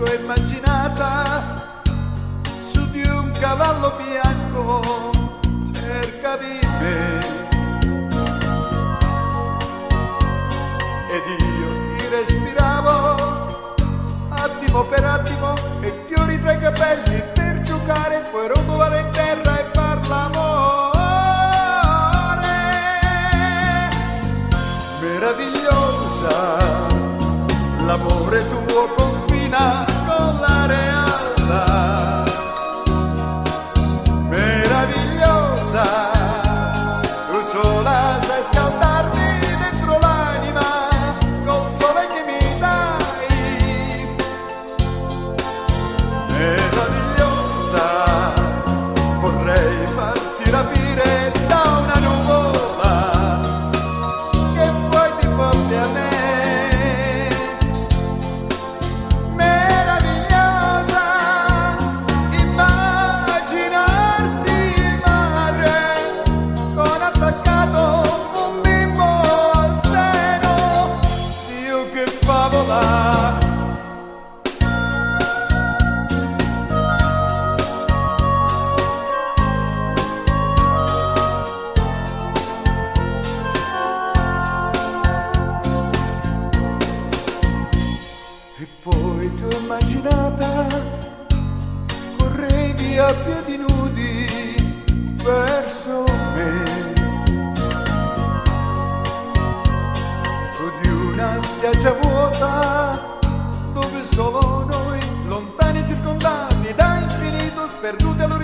t'ho immaginata su di un cavallo bianco, cercavi me ed io ti respiravo attimo per attimo e fiori tra i capelli per giocare, poi rotolare in terra e far l'amore. Meravigliosa, l'amore tuo confina con la realtà. Meravigliosa, tu sola sai scaldarmi dentro l'anima col sole che mi dai. Meravigliosa, vorrei farti rapire da una nuvola che poi ti porti a me. E poi ti ho immaginata, correvi a piedi nudi verso me, su di una spiaggia vuota, dove solo noi, lontani e circondati da infinito, sperduti allo